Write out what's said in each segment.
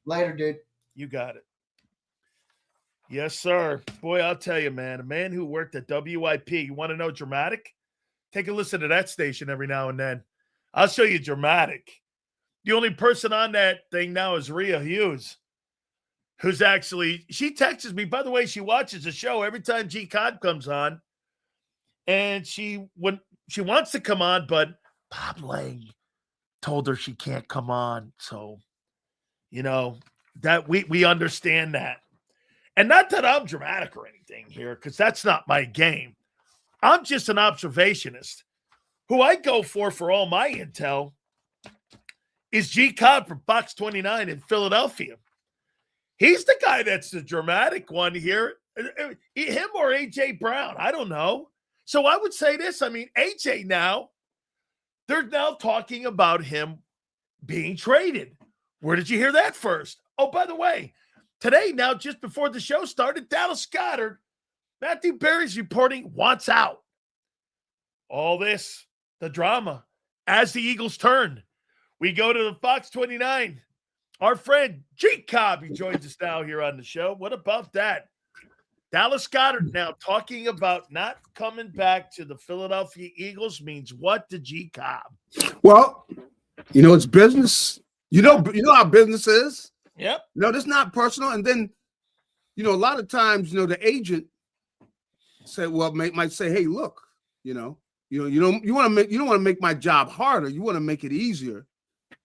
Later, dude. You got it. Yes, sir. Boy, I'll tell you, man, a man who worked at WIP. You want to know dramatic? Take a listen to that station every now and then. I'll show you dramatic. The only person on that thing now is Rhea Hughes, who's actually, she texts me. By the way, she watches the show every time JAKIB comes on. And she wants to come on, but Bob Lang told her she can't come on. So, that we understand that. And not that I'm dramatic or anything here, because that's not my game. I'm just an observationist. Who I go for all my intel is JAKIB from Fox 29 in Philadelphia. He's the guy that's the dramatic one here. Him or A.J. Brown, I don't know. So I would say this. I mean, A.J. now, they're now talking about him being traded. Where did you hear that first? Oh, by the way, today, now, just before the show started, Dallas Goedert, Matthew Berry's reporting, wants out. All this, the drama, as the Eagles turn. We go to the Fox 29. Our friend JAKIB, he joins us now here on the show. What about that? Dallas Goedert now talking about not coming back to the Philadelphia Eagles means what to JAKIB? Well, it's business. You know how business is. Yep. No, that's not personal. And then, a lot of times, the agent might say, "Hey, look, you don't want to make my job harder. You want to make it easier.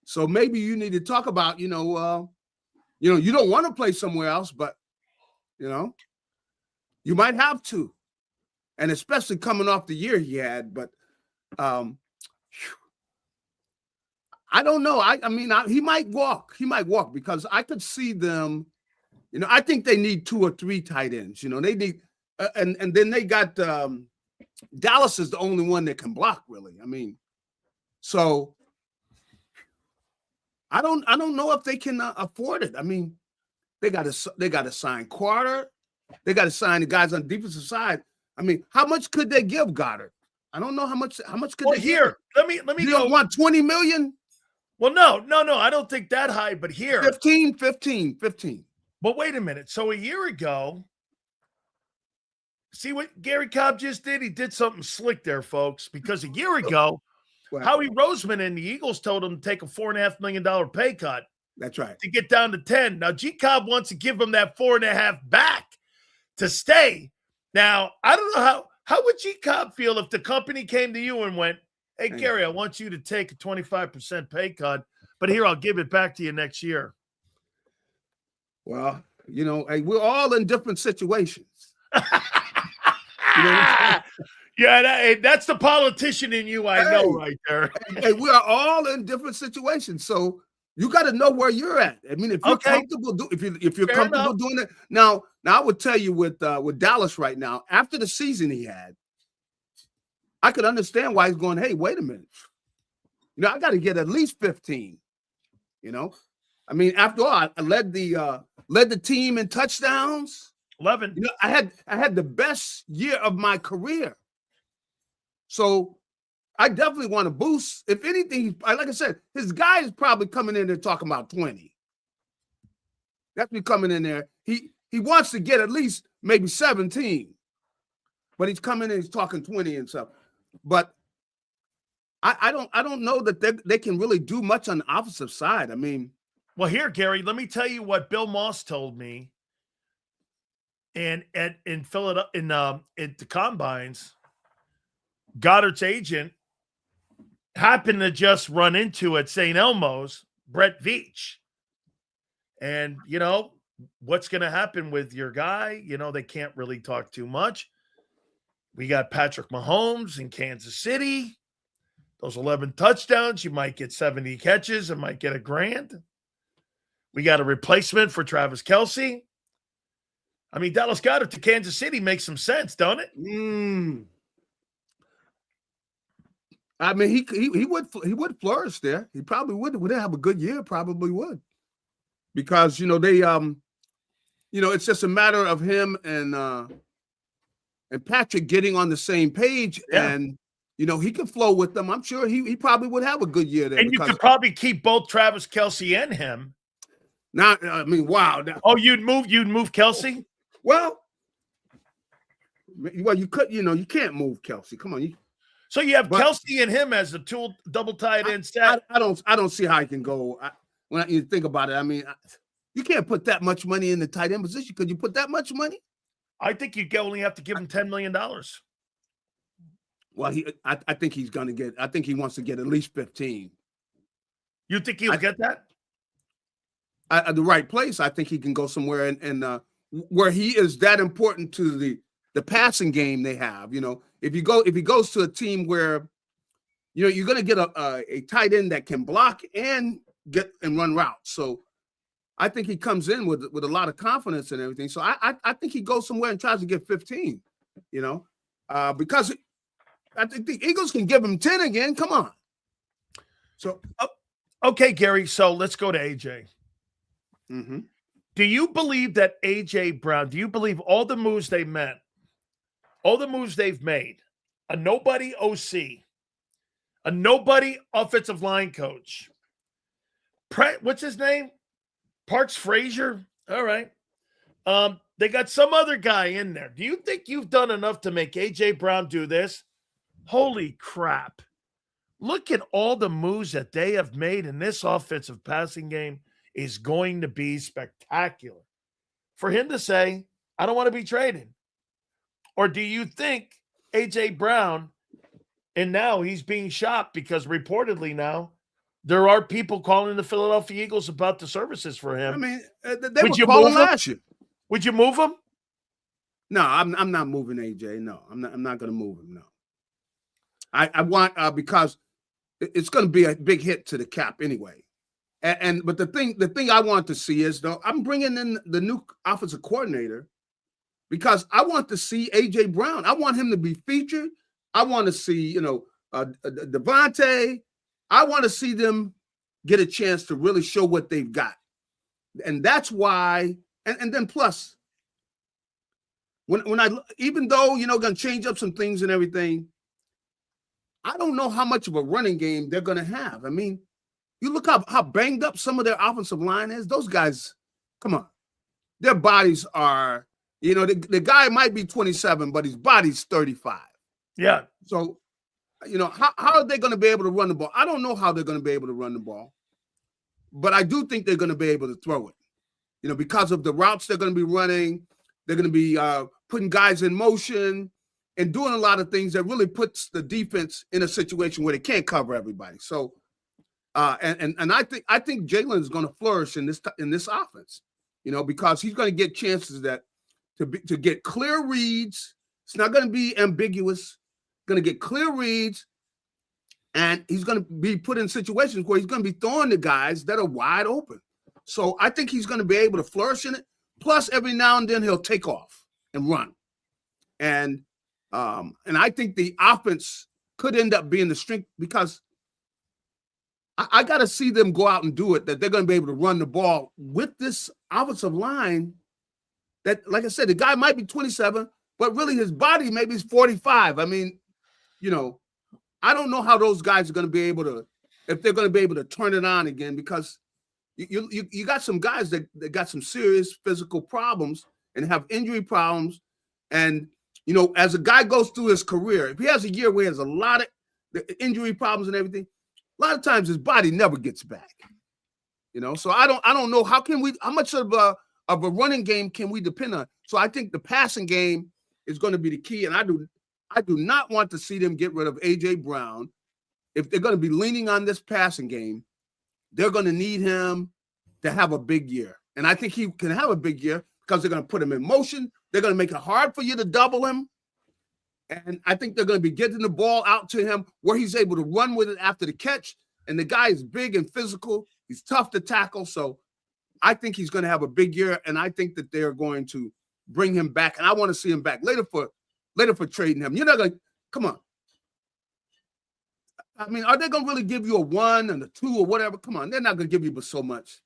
So maybe you need to talk about, you don't want to play somewhere else, but you might have to, and especially coming off the year he had. But I don't know. I mean, he might walk. He might walk because I could see them. I think they need 2 or 3 tight ends. They need, and then they got Dallas is the only one that can block, really. I mean, so I don't know if they can afford it. I mean, they got to sign Carter. They got to sign the guys on the defensive side. I mean, how much could they give Goddard? I don't know how much could they here, give? let me you go. Don't want $20 million? Well, no, I don't think that high, but here 15. But wait a minute. So a year ago, see what Garry Cobb just did? He did something slick there, folks, because a year ago, Howie Roseman and the Eagles told him to take a $4.5 million pay cut. That's right. To get down to 10. Now, JAKIB wants to give him that 4.5 back to stay. Now, I don't know how would JAKIB feel if the company came to you and went, "Hey, Gary, I want you to take a 25% pay cut, but here, I'll give it back to you next year." Well, we're all in different situations. Yeah, that's the politician in you, I know right there. Hey, we are all in different situations, so you got to know where you're at. I mean, if you're comfortable, if you're comfortable doing it. Now, I would tell you with Dallas right now, after the season he had, I could understand why he's going, "Hey, wait a minute, I got to get at least 15." I mean, after all, I led the team in touchdowns. 11. I had the best year of my career. So I definitely want to boost. If anything, like I said, his guy is probably coming in there talking about 20. That's me coming in there. He wants to get at least maybe 17, but he's coming in, he's talking 20 and stuff. But I don't know that they can really do much on the offensive side. I mean, well, here, Gary, let me tell you what Bill Moss told me. And in Philadelphia, at the combines, Goddard's agent happened to just run into at St. Elmo's Brett Veach. And, what's going to happen with your guy? They can't really talk too much. We got Patrick Mahomes in Kansas City. Those 11 touchdowns, you might get 70 catches and might get $1,000. We got a replacement for Travis Kelce. I mean, Dallas Goedert to Kansas City makes some sense, don't it? I mean, he would flourish there. He probably would have a good year. Probably would, because they it's just a matter of him and Patrick getting on the same page, and he could flow with them. I'm sure he probably would have a good year there. And you could probably keep both Travis Kelce and him. Now, I mean, wow. Now, Oh, you'd move Kelsey? well, you could, you can't move Kelsey. Come on. So you have Kelsey and him as the two double tight end set. I don't see how he can go. When you think about it, I mean, you can't put that much money in the tight end position. Could you put that much money? I think you only have to give him $10 million. Well, I think he's going to get. I think he wants to get at least 15. You think he'll get that? At the right place, I think he can go somewhere and where he is that important to the passing game they have. If he goes to a team where, you're going to get a tight end that can block and get and run routes. So I think he comes in with a lot of confidence and everything. So I think he goes somewhere and tries to get 15. Because I think the Eagles can give him 10 again. Come on. So okay, Gary. So let's go to AJ. Mm-hmm. Do you believe that AJ Brown? Do you believe all the moves they've made, a nobody OC, a nobody offensive line coach, what's his name? Parks Frazier. All right. They got some other guy in there. Do you think you've done enough to make AJ Brown do this? Holy crap. Look at all the moves that they have made in this offensive passing game is going to be spectacular. For him to say, I don't want to be traded. Or do you think AJ Brown, and now he's being shopped because reportedly now there are people calling the Philadelphia Eagles about the services for him. I mean, they were calling last year. Would you move him? No, I'm not moving AJ. No, I'm not going to move him. No, I want because it's going to be a big hit to the cap anyway. But the thing I want to see is though I'm bringing in the new offensive coordinator because I want to see AJ Brown. I want him to be featured. I want to see Devontae. I want to see them get a chance to really show what they've got, and that's why. And then plus, when I even though going to change up some things and everything, I don't know how much of a running game they're going to have. I mean, you look how banged up some of their offensive line is. Those guys, come on, their bodies are. The guy might be 27, but his body's 35. Yeah. So, how are they going to be able to run the ball? I don't know how they're going to be able to run the ball, but I do think they're going to be able to throw it. Because of the routes they're going to be running, they're going to be putting guys in motion and doing a lot of things that really puts the defense in a situation where they can't cover everybody. So, and I think Jalen is going to flourish in this offense, because he's going to get chances to get clear reads. It's not going to be ambiguous. Going to get clear reads, and he's going to be put in situations where he's going to be throwing to guys that are wide open. So I think he's going to be able to flourish in it. Plus, every now and then he'll take off and run, and I think the offense could end up being the strength because I got to see them go out and do it. That they're going to be able to run the ball with this offensive line. That, like I said, the guy might be 27, but really his body maybe is 45. I mean, I don't know how those guys are going to be able to, if they're going to be able to turn it on again, because you got some guys that got some serious physical problems and have injury problems. And, as a guy goes through his career, if he has a year where he has a lot of injury problems and everything, a lot of times his body never gets back. So I don't know how much of a running game can we depend on? So I think the passing game is going to be the key. And I do not want to see them get rid of AJ Brown. If they're going to be leaning on this passing game, they're going to need him to have a big year. And I think he can have a big year because they're going to put him in motion. They're going to make it hard for you to double him. And I think they're going to be getting the ball out to him where he's able to run with it after the catch. And the guy is big and physical. He's tough to tackle. So I think he's going to have a big year. And I think that they're going to bring him back. And I want to see him back later for trading him. You're not going to, come on. I mean, are they going to really give you a 1 and a 2 or whatever? Come on, they're not going to give you but so much.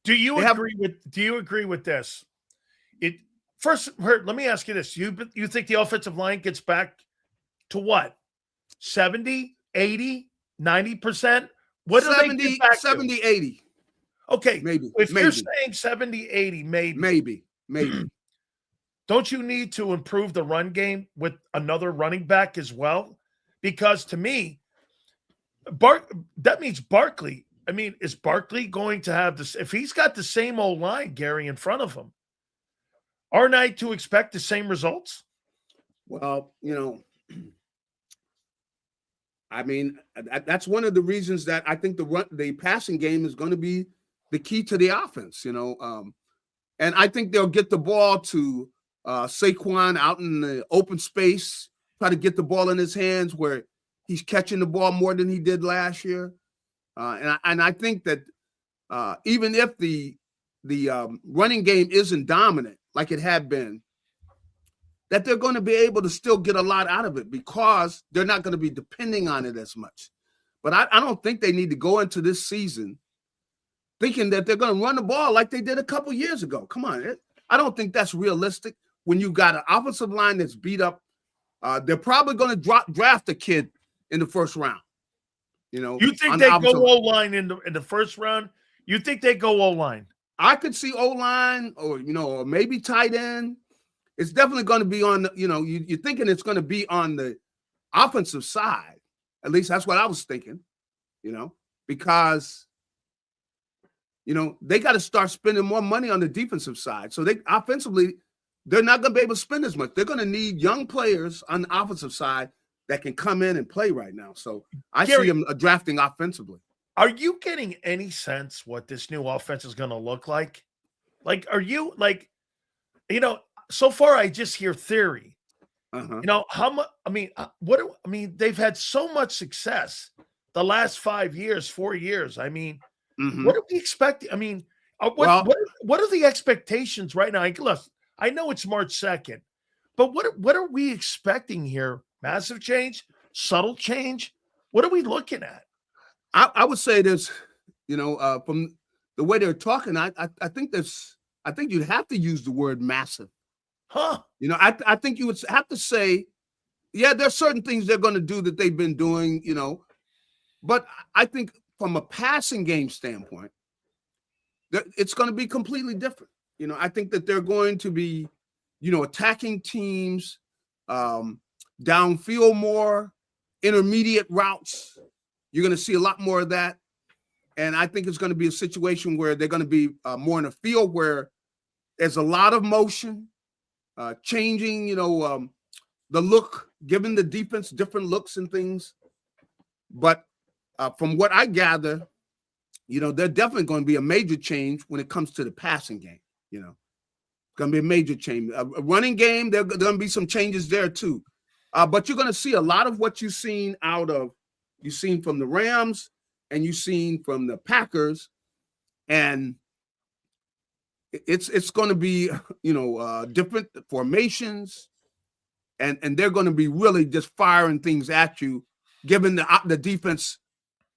Do you agree with this? Let me ask you this. You think the offensive line gets back to what? 70, 80, 90%? What 70, do they get back 70, to? 80. Okay, Maybe. if you're Maybe. saying 70, 80, maybe. Maybe. Don't you need to improve the run game with another running back as well? Because to me, that means Barkley. I mean, is Barkley going to have this? If he's got the same old line, Gary, in front of him, aren't I to expect the same results? Well, I mean, that's one of the reasons that I think the passing game is going to be the key to the offense, and I think they'll get the ball to Saquon out in the open space, try to get the ball in his hands where he's catching the ball more than he did last year. And I think that even if the running game isn't dominant like it had been, that they're going to be able to still get a lot out of it because they're not going to be depending on it as much. But I don't think they need to go into this season thinking that they're going to run the ball like they did a couple years ago. Come on. I don't think that's realistic when you've got an offensive line that's beat up. They're probably going to draft a kid in the first round. You think they go O-line in the first round? You think they go O-line? I could see O-line or maybe tight end. It's definitely going to be on, you're thinking it's going to be on the offensive side. At least that's what I was thinking, because, they got to start spending more money on the defensive side. So offensively, they're not going to be able to spend as much. They're going to need young players on the offensive side that can come in and play right now. So I see them drafting offensively. Are you getting any sense what this new offense is going to look like? Like, are you so far I just hear theory. How much? They've had so much success the last 5 years, 4 years. I mean, what are we expecting? I mean, what are the expectations right now? Look, I know it's March 2nd, but what are we expecting here? Massive change, subtle change. What are we looking at? I would say this, from the way they're talking, I think you'd have to use the word massive. Huh? I think you would have to say, yeah, there's certain things they're going to do that they've been doing, but I think from a passing game standpoint, it's going to be completely different. I think that they're going to be, attacking teams downfield more, intermediate routes. You're going to see a lot more of that. And I think it's going to be a situation where they're going to be more in a field where there's a lot of motion, changing, the look, giving the defense different looks and things. But from what I gather, they're definitely going to be a major change when it comes to the passing game. Going to be a major change. A running game, there are going to be some changes there too. But you're going to see a lot of what you've seen from the Rams and you've seen from the Packers. And it's going to be, different formations. And they're going to be really just firing things at you, giving the defense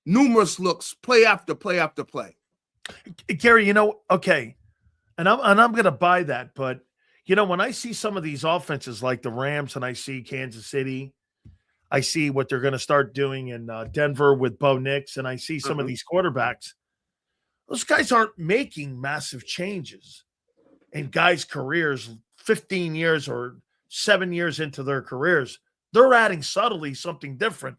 numerous looks, play after play after play. Gary, okay. And I'm going to buy that. But, when I see some of these offenses like the Rams and I see Kansas City, I see what they're going to start doing in Denver with Bo Nix, and I see some of these quarterbacks. Those guys aren't making massive changes in guys' careers 15 years or 7 years into their careers. They're adding subtly something different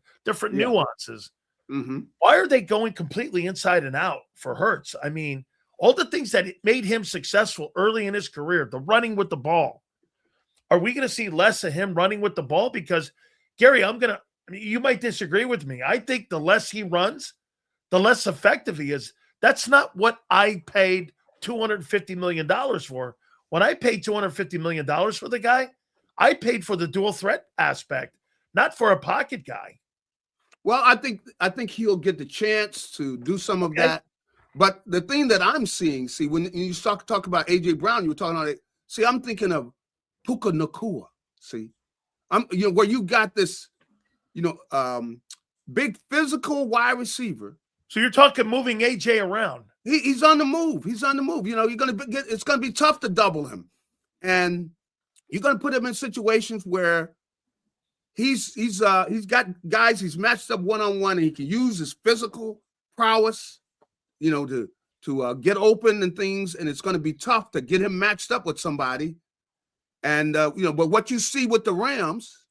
nuances. Why are they going completely inside and out for Hurts? I mean, all the things that made him successful early in his career, the running with the ball. Are we going to see less of him running with the ball? Because, Gary, you might disagree with me. I think the less he runs, the less effective he is. That's not what I paid $250 million for. When I paid $250 million for the guy, I paid for the dual threat aspect, not for a pocket guy. Well, I think he'll get the chance to do some of that. But the thing that I'm seeing, when you talk about A.J. Brown, you were talking about it. I'm thinking of Puka Nacua. Where you got this, big physical wide receiver. So you're talking moving A.J. around. He's on the move. You're it's going to be tough to double him, and you're going to put him in situations where he's got guys he's matched up one-on-one, and he can use his physical prowess, to get open and things, and it's going to be tough to get him matched up with somebody. And but what you see with the Rams,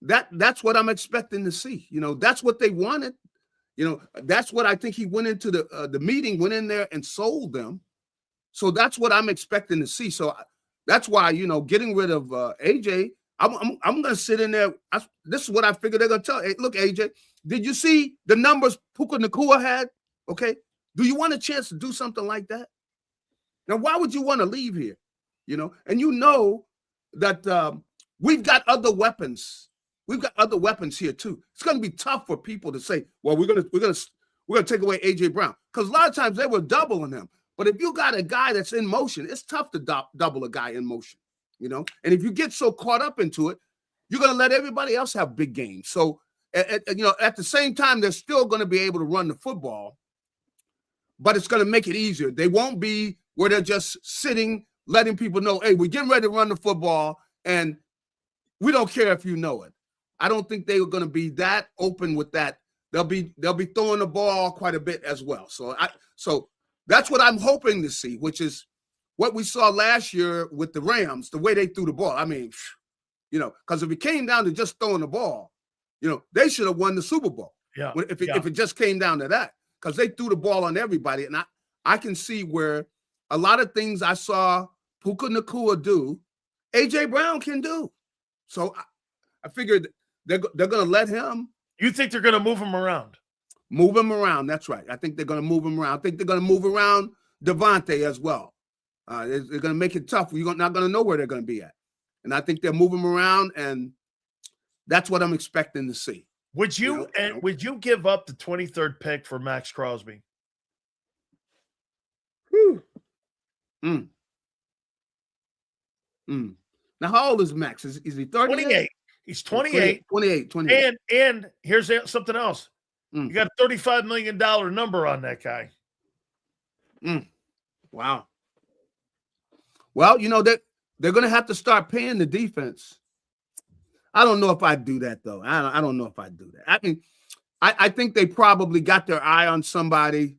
that's what I'm expecting to see. That's what they wanted. That's what I think he went into the meeting, went in there and sold them. So that's what I'm expecting to see. So that's why, getting rid of AJ, I'm going to sit in there. This is what I figured they're going to tell. Hey, look, AJ, did you see the numbers Puka Nacua had? Okay. Do you want a chance to do something like that? Now, why would you want to leave here? And that we've got other weapons. We've got other weapons here too. It's going to be tough for people to say, well, we're going to take away AJ Brown, because a lot of times they were doubling him. But if you got a guy that's in motion, it's tough to double a guy in motion, And if you get so caught up into it, you're going to let everybody else have big games. So, at the same time, they're still going to be able to run the football, but it's going to make it easier. They won't be where they're just sitting, letting people know, hey, we're getting ready to run the football, and we don't care if you know it. I don't think they are going to be that open with that. They'll be throwing the ball quite a bit as well. So that's what I'm hoping to see, which is what we saw last year with the Rams, the way they threw the ball. I mean, because if it came down to just throwing the ball, they should have won the Super Bowl. Yeah. If it just came down to that, because they threw the ball on everybody. And I can see where a lot of things I saw Puka Nacua do, AJ Brown can do. So I figured they're going to let him. You think they're going to move him around? Move him around. That's right. I think they're going to move him around. I think they're going to move around Devontae as well. They're going to make it tough. You're not going to know where they're going to be at. And I think they're moving him around, and that's what I'm expecting to see. Would you give up the 23rd pick for Max Crosby? Now, how old is Max? Is he 30? 28. He's 28. 28. And here's something else. You got a $35 million number on that guy. Wow. Well, they're going to have to start paying the defense. I don't know if I'd do that, though. I don't know if I'd do that. I mean, I think they probably got their eye on somebody.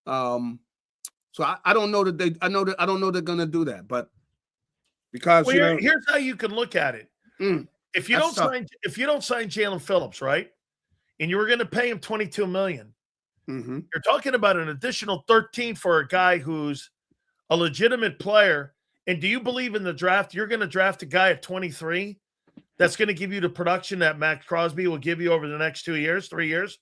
So I don't know that I don't know they're going to do that, but because here's how you can look at it. If you don't sign Jalen Phillips, right, and you were going to pay him $22 million, you're talking about an additional 13 for a guy who's a legitimate player. And do you believe in the draft? You're going to draft a guy at 23 that's going to give you the production that Max Crosby will give you over the next 2 years, 3 years.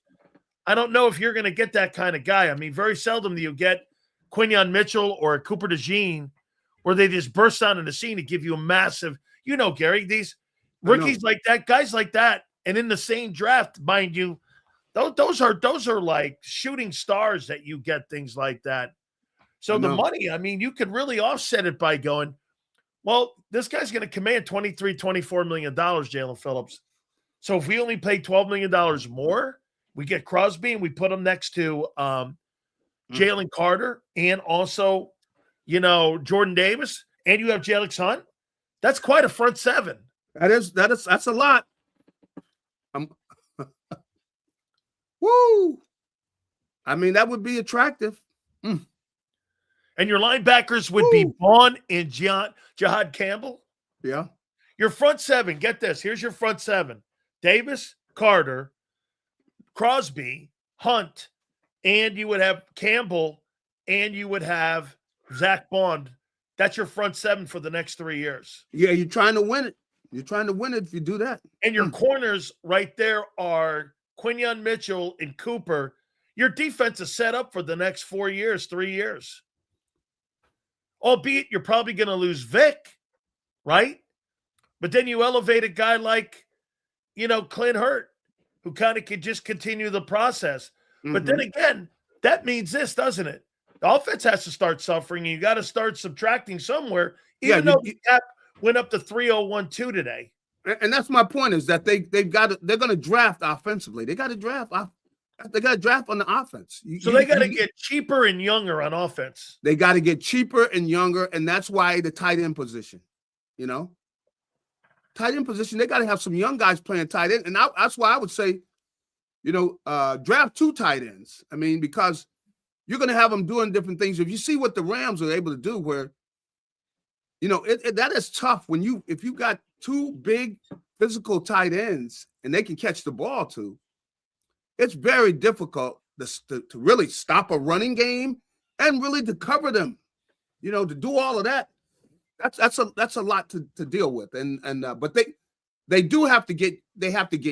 I don't know if you're going to get that kind of guy. I mean, very seldom do you get Quinyon Mitchell or Cooper DeJean where they just burst onto the scene to give you a massive, Gary, these rookies like that, guys like that, and in the same draft, mind you, those are like shooting stars that you get, things like that. So the money, I mean, you could really offset it by going, well, this guy's going to command $24 million, Jalen Phillips. So if we only pay $12 million more, we get Crosby and we put him next to Jalen Carter and also, Jordan Davis, and you have Jalen Hunt. That's quite a front seven. That's a lot. Woo! I mean, that would be attractive. And your linebackers would be Vaughn and Jahad Campbell. Yeah. Your front seven, get this. Here's your front seven. Davis, Carter, Crosby, Hunt, and you would have Campbell, and you would have Zach Bond. That's your front seven for the next 3 years. Yeah, you're trying to win it. You're trying to win it if you do that. And your corners right there are Quinyon Mitchell and Cooper. Your defense is set up for the next 4 years, 3 years. Albeit you're probably going to lose Vic, right? But then you elevate a guy like, Clint Hurt, who kind of could just continue the process. But then again, that means this, doesn't it? The offense has to start suffering, and you got to start subtracting somewhere, even though the cap went up to 3.012 today. And that's my point, is that they're going to draft offensively. They got to draft. They got to draft on the offense. They got to get cheaper and younger on offense. They got to get cheaper and younger, and that's why the tight end position, tight end position, they got to have some young guys playing tight end, and that's why I would say, draft 2 tight ends. I mean, because you're going to have them doing different things. If you see what the Rams are able to do, where, that is tough if you got two big physical tight ends and they can catch the ball too, it's very difficult to really stop a running game and really to cover them, to do all of that. That's a lot to deal with. But they do have to get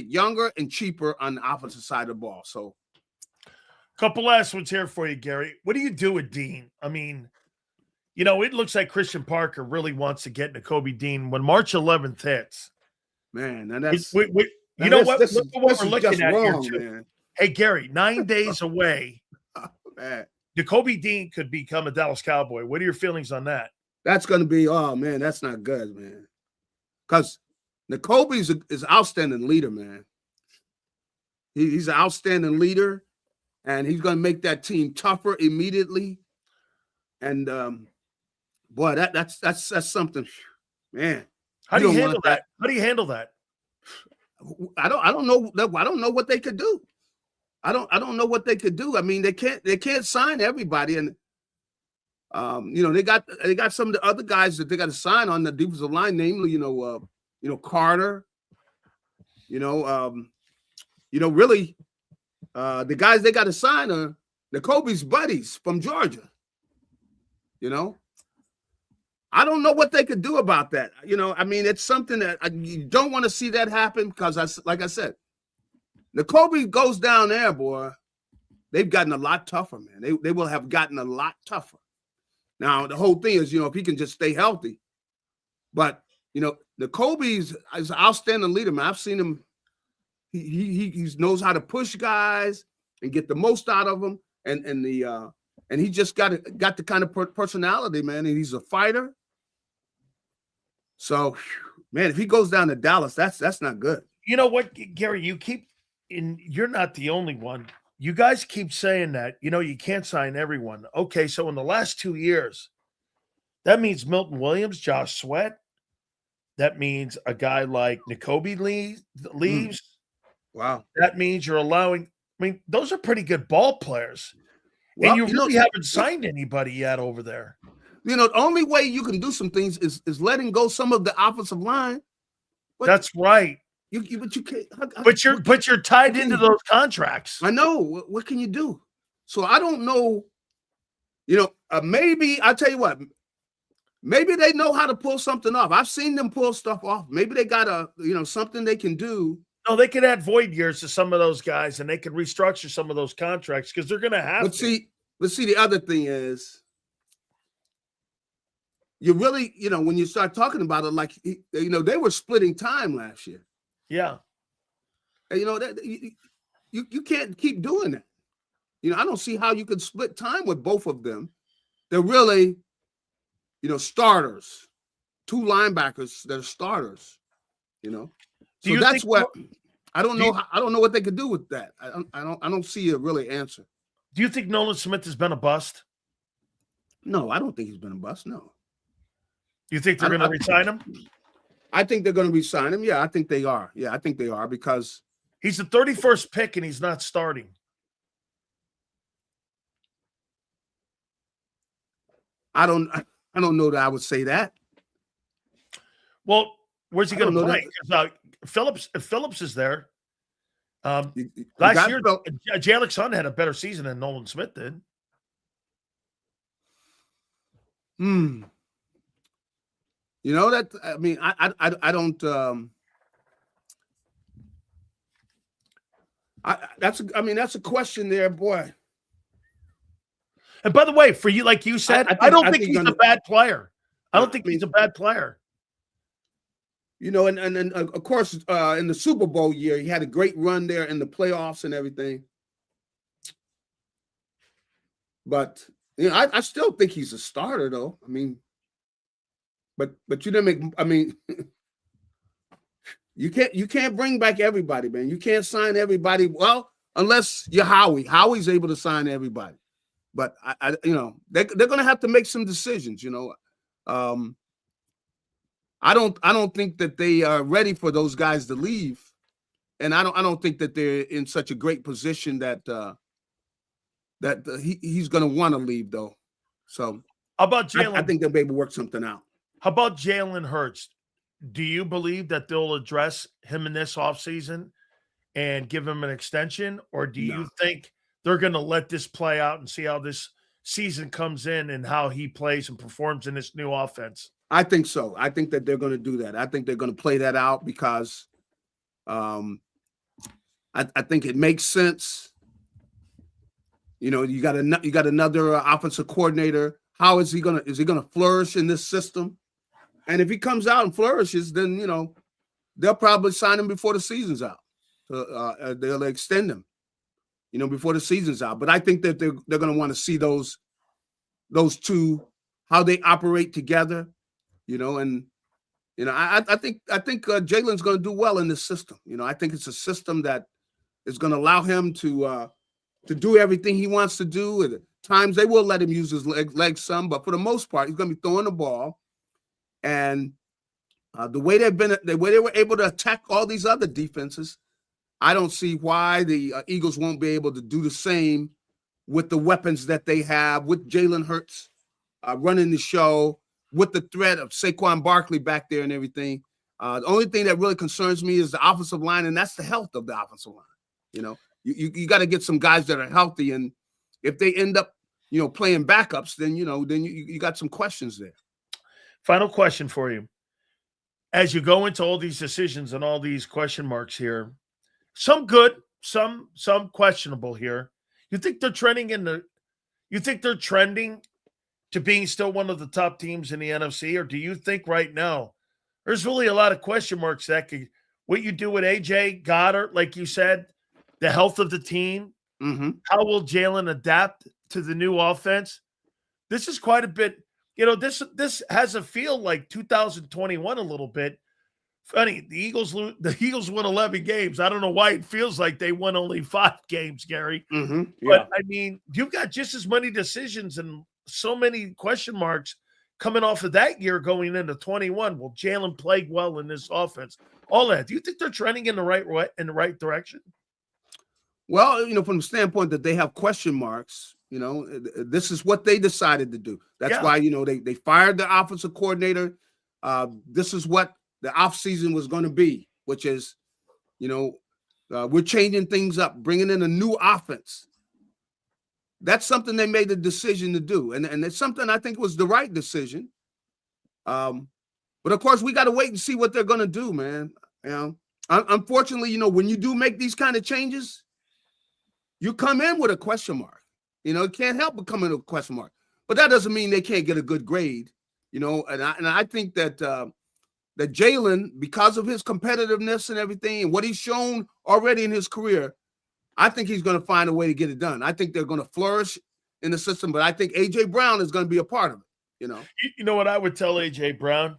younger and cheaper on the offensive side of the ball. So couple last ones here for you, Gary. What do you do with Dean? I mean, it looks like Christian Parker really wants to get Nakobe Dean when March 11th hits. Man, and that's what we're looking at wrong, here too. Man. Hey, Gary, 9 days away. Man. Nakobe Dean could become a Dallas Cowboy. What are your feelings on that? That's going to be, oh, man, that's not good, man. Because Nakobe's is an outstanding leader, man. He's an outstanding leader, and he's going to make that team tougher immediately. And, boy, that's something, man. How do you handle that? How do you handle that? I don't know. I don't know what they could do. I don't know what they could do. I mean, they can't sign everybody, and they got some of the other guys that they got to sign on the defensive line, namely, Carter. Really, the guys they got to sign are Nakobe's buddies from Georgia. I don't know what they could do about that. I mean, it's something that you don't want to see that happen because, like I said, Nakobe goes down there, boy. They've gotten a lot tougher, man. They will have gotten a lot tougher. Now, the whole thing is, if he can just stay healthy. But, Nakobe's is an outstanding leader, man. I've seen him. He knows how to push guys and get the most out of them. And he just got the kind of personality, man. And he's a fighter. So, man, if he goes down to Dallas, that's not good. You know what, Gary? You're not the only one. You guys keep saying that, you can't sign everyone. Okay, so in the last 2 years, that means Milton Williams, Josh Sweat. That means a guy like Nakobe leaves. Wow. That means you're allowing – those are pretty good ball players. Well, and you really haven't signed anybody yet over there. The only way you can do some things is letting go some of the offensive line. But that's right. But you can't. But you're tied into those contracts. I know. What can you do? So I don't know. Maybe I'll tell you what. Maybe they know how to pull something off. I've seen them pull stuff off. Maybe they got something they can do. No, they could add void years to some of those guys, and they could restructure some of those contracts because they're going to have. Let's see. The other thing is, you really, when you start talking about it, like they were splitting time last year. Yeah. And, that you can't keep doing that. I don't see how you could split time with both of them. They're really, starters, two linebackers that are starters. So that's what I don't know. I don't know what they could do with that. I don't see a really answer. Do you think Nolan Smith has been a bust? No, I don't think he's been a bust. No. Do you think they're going to re-sign him? I think they're going to re-sign him. Yeah, I think they are. Yeah, I think they are because he's the 31st pick and he's not starting. I don't know that I would say that. Well, where's he going to play? Phillips is there. Last year, Jay Alexander had a better season than Nolan Smith did. That I mean, I don't. That's a question there, boy. And by the way, for you, like you said, I don't think he's a bad player. I don't think he's a bad player. And of course, in the Super Bowl year, he had a great run there in the playoffs and everything. But I still think he's a starter, though. I mean, but you didn't make. I mean, you can't bring back everybody, man. You can't sign everybody. Well, unless you're Howie. Howie's able to sign everybody. But they're going to have to make some decisions. I don't think that they are ready for those guys to leave, and I don't think that they're in such a great position that that he's going to want to leave, though. So how about Jalen? I think they'll be able to work something out. How about Jalen Hurts? Do you believe that they'll address him in this offseason and give him an extension? Or do you think they're going to let this play out and see how this season comes in and how he plays and performs in this new offense? I think so. I think that they're going to do that. I think they're going to play that out because I think it makes sense. You know, you got another offensive coordinator. How is he going to flourish in this system? And if he comes out and flourishes, then, you know, they'll probably sign him before the season's out. They'll extend him, you know, before the season's out. But I think that they're going to want to see those two, how they operate together, you know. And, you know, I think Jalen's going to do well in this system. You know, I think it's a system that is going to allow him to do everything he wants to do. At times they will let him use his legs some, but for the most part, he's going to be throwing the ball. And the way they were able to attack all these other defenses, I don't see why the Eagles won't be able to do the same with the weapons that they have, with Jalen Hurts running the show, with the threat of Saquon Barkley back there and everything. The only thing that really concerns me is the offensive line, and that's the health of the offensive line. You know, you got to get some guys that are healthy, and if they end up, you know, playing backups, then you got some questions there. Final question for you. As you go into all these decisions and all these question marks here, some good, some questionable here. You think they're trending to being still one of the top teams in the NFC, or do you think right now there's really a lot of question marks that could what you do with AJ Goddard, like you said, the health of the team, how will Jalen adapt to the new offense? This is quite a bit. You know, this has a feel like 2021 a little bit. Funny, the Eagles won 11 games. I don't know why it feels like they won only 5 games, Gary. Yeah. But, I mean, you've got just as many decisions and so many question marks coming off of that year going into 21. Will Jalen play well in this offense? All that. Do you think they're trending in the right direction? Well, you know, from the standpoint that they have question marks, you know, this is what they decided to do. That's why, you know, they fired the offensive coordinator. This is what the offseason was going to be, which is, you know, we're changing things up, bringing in a new offense. That's something they made the decision to do. And it's something I think was the right decision. But, of course, we got to wait and see what they're going to do, man. You know, unfortunately, you know, when you do make these kind of changes, you come in with a question mark. You know, it can't help but come in with a question mark. But that doesn't mean they can't get a good grade, you know. And I think that that Jalen, because of his competitiveness and everything and what he's shown already in his career, I think he's going to find a way to get it done. I think they're going to flourish in the system, but I think A.J. Brown is going to be a part of it, you know. You know what I would tell A.J. Brown?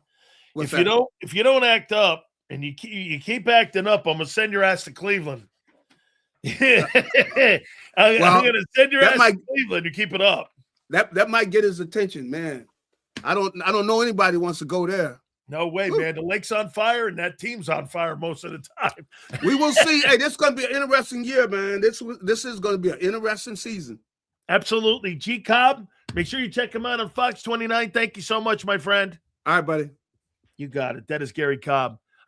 If you don't act up and you keep acting up, I'm going to send your ass to Cleveland. I'm going to send your ass to Cleveland to keep it up. That might get his attention, man. I don't know anybody wants to go there. No way, man. The lake's on fire and that team's on fire most of the time. We will see. Hey, this is going to be an interesting year, man. This is going to be an interesting season. Absolutely. JAKIB, make sure you check him out on Fox 29. Thank you so much, my friend. All right, buddy. You got it. That is Garry Cobb.